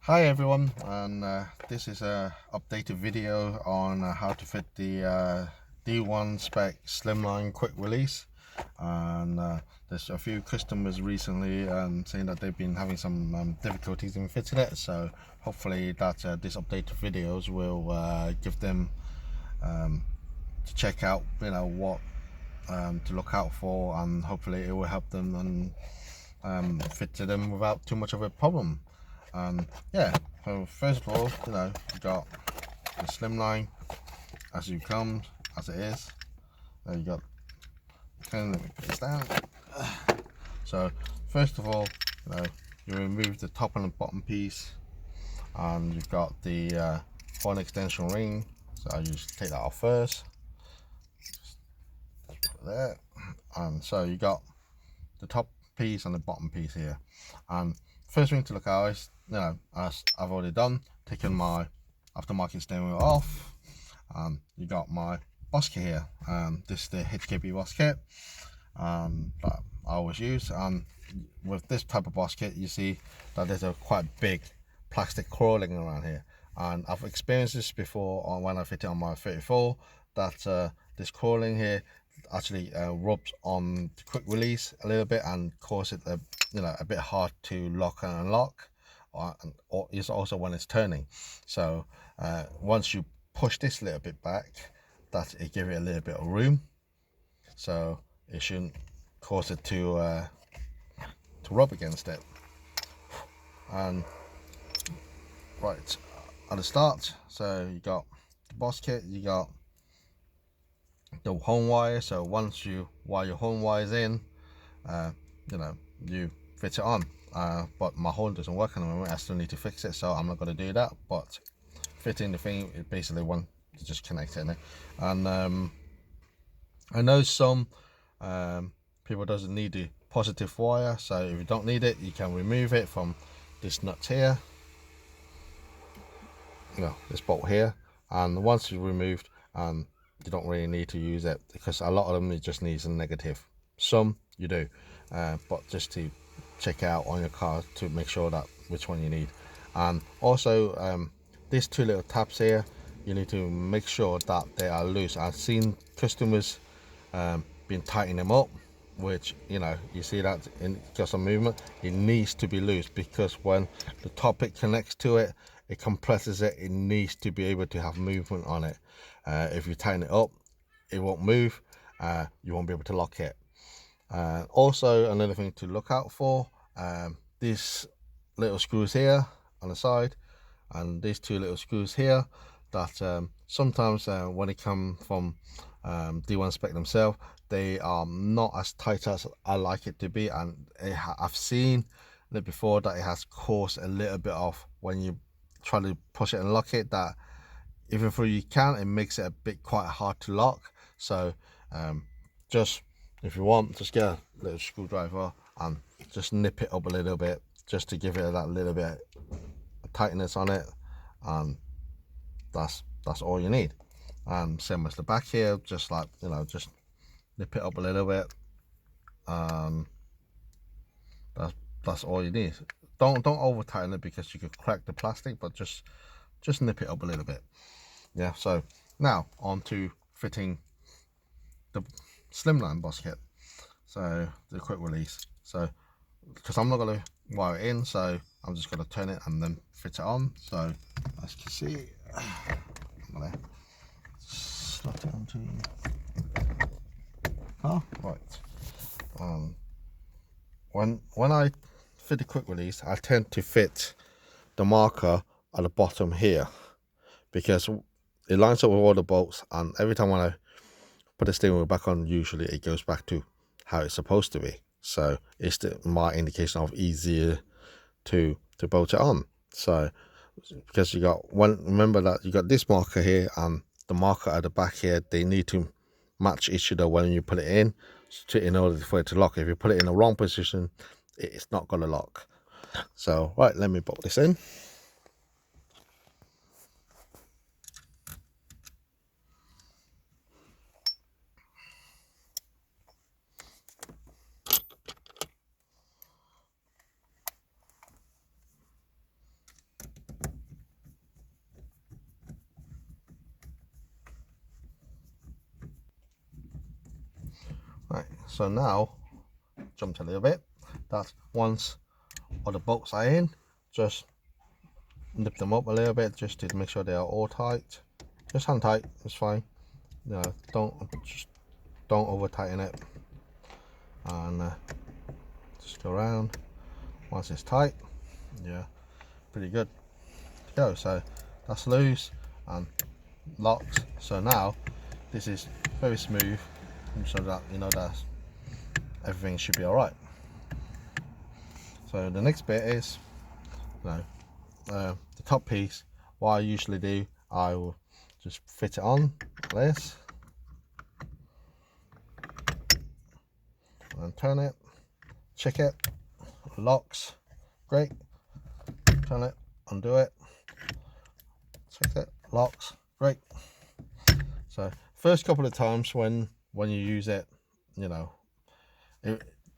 Hi everyone, and this is a updated video on how to fit the D1 Spec Slimline quick release. And there's a few customers recently saying that they've been having some difficulties in fitting it. So hopefully that this updated videos will give them to check out, what to look out for, and hopefully it will help them and fit to them without too much of a problem. Yeah, so first of all, you got the slimline as it comes, as it is. Then you got, let me put this down. So first of all, you remove the top and the bottom piece, and you've got the horn extension ring. So I just take that off first. Just put there, and so you got the top piece and the bottom piece here. And first thing to look at is, as I've already done, taking my aftermarket steering wheel off. You got my boss kit here. This is the HKB boss kit that I always use. And with this type of boss kit, you see that there's a quite big plastic crawling around here. And I've experienced this before when I fit it on my 34, that this crawling here actually rubs on the quick release a little bit and cause it a bit hard to lock and unlock, or is also when it's turning. So once you push this a little bit back, that it give it a little bit of room, so it shouldn't cause it to rub against it. And right at the start, so you got the boss kit, you got the home wire. So once you wire your home wires in, you fit it on. But my horn doesn't work at the moment. I still need to fix it, so I'm not going to do that. But fitting the thing is basically one to just connect it in. And I know some people doesn't need the positive wire, so if you don't need it, you can remove it from this nut here, this bolt here. And once you've removed, you don't really need to use it, because a lot of them it just needs a negative. Some you do, but just to check out on your car to make sure that which one you need. And also these two little tabs here, you need to make sure that they are loose. I've seen customers been tightening them up, which you see that in just some movement. It needs to be loose, because when the top it connects to it, it compresses it. It needs to be able to have movement on it. If you tighten it up, it won't move. You won't be able to lock it. Also, another thing to look out for, these little screws here on the side, and these two little screws here, that sometimes when they come from D1 Spec themselves, they are not as tight as I like it to be. And I've seen it before that it has caused a little bit of, when you try to push it and lock it, that even though you can, it makes it a bit quite hard to lock. So just, if you want, just get a little screwdriver and just nip it up a little bit, just to give it that little bit of tightness on it. And that's all you need. And same as the back here, just like, just nip it up a little bit, and that's all you need. Don't over tighten it, because you could crack the plastic, but just nip it up a little bit. Yeah, so now on to fitting the slimline boss kit, so the quick release. So because I'm not going to wire it in, so I'm just going to turn it and then fit it on. So as you can see, I'm going to slot it onto right. When I fit the quick release, I tend to fit the marker at the bottom here, because it lines up with all the bolts, and every time when I put the steering wheel back on, usually it goes back to how it's supposed to be. So it's my indication of easier to bolt it on. So because remember that you got this marker here and the marker at the back here, they need to match each other when you put it in order for it to lock. If you put it in the wrong position, it's not going to lock. So right, let me bolt this in. Right, so now jumped a little bit. That once all the bolts are in, just nip them up a little bit just to make sure they are all tight. Just hand tight, it's fine. You know, don't over tighten it, and just go around. Once it's tight, yeah, pretty good to go. So that's loose and locked. So now this is very smooth, so that you know that everything should be all right. So the next bit is, you know, the top piece. What I usually do, I will just fit it on like this and turn it, check it, locks, great, turn it, undo it, check it, locks, great. So first couple of times when you use it, you know,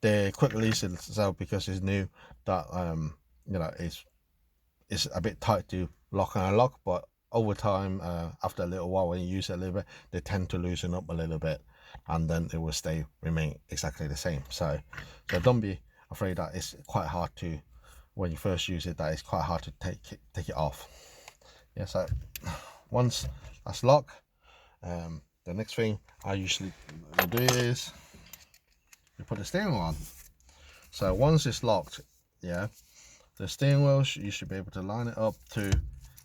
the quick release itself, because it's new, that you know, it's a bit tight to lock and unlock, but over time, after a little while, when you use it a little bit, they tend to loosen up a little bit, and then it will remain exactly the same. So don't be afraid that it's quite hard to, when you first use it, that it's quite hard to take it off. Yeah, so once that's locked, the next thing I usually do is you put the steering wheel on. So once it's locked, yeah, the steering wheel, you should be able to line it up to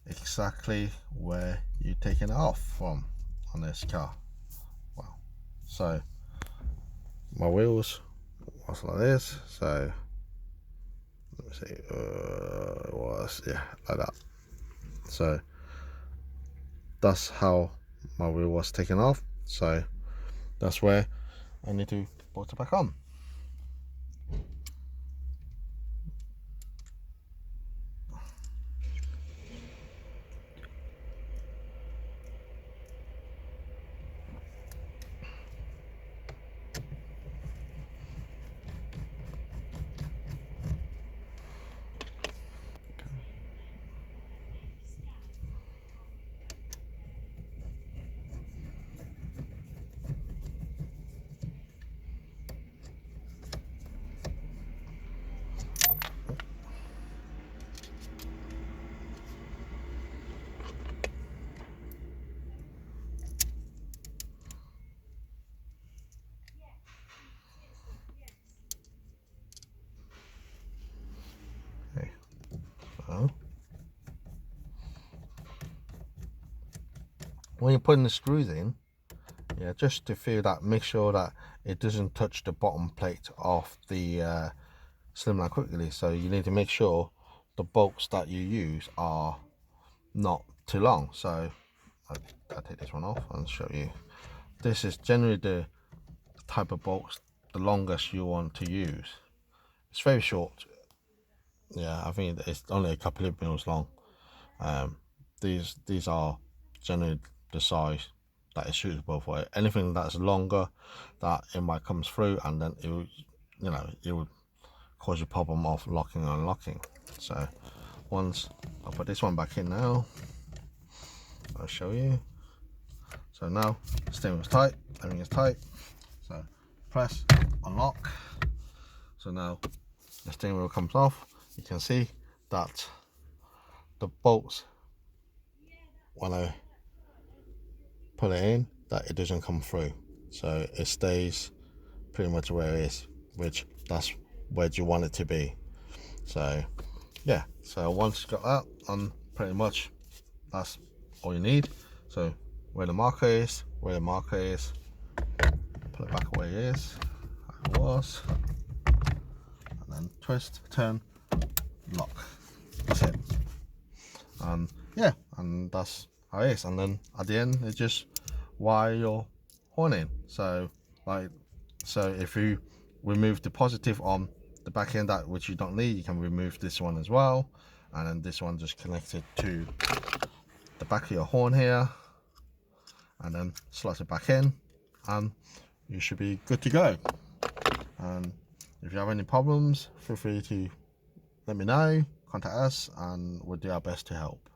exactly where you're taking it off from on this car. Wow. So my wheels was like this. So let me see, it was, yeah, like that. So that's how my wheel was taken off. So that's where I need to put it back on. Okay. So when you're putting the screws in, yeah, just to feel that, make sure that it doesn't touch the bottom plate of the Slimline quick release. So you need to make sure the bolts that you use are not too long. So I'll take this one off and show you. This is generally the type of bolts, the longest you want to use. It's very short. Yeah, I think it's only a couple of mils long. These are generally the size that is suitable for it. Anything that's longer, that it might come through, and then it will, you know, it would cause you problem of locking and unlocking. So once I'll put this one back in now, I'll show you. So now the steering wheel's tight, everything is tight. So press, unlock. So now the steering wheel comes off. You can see that the bolts, when I put it in, that it doesn't come through. So it stays pretty much where it is, which that's where you want it to be. So yeah, so once you got that on, pretty much that's all you need. So where the marker is, put it back where it is, like it was, and then twist, turn, lock. That's it. And yeah, and that's how it is. And then at the end, it's just wire your horn in. So if you remove the positive on the back end, that which you don't need, you can remove this one as well, and then this one just connected to the back of your horn here, and then slot it back in, and you should be good to go. And if you have any problems, feel free to let me know, contact us, and we'll do our best to help.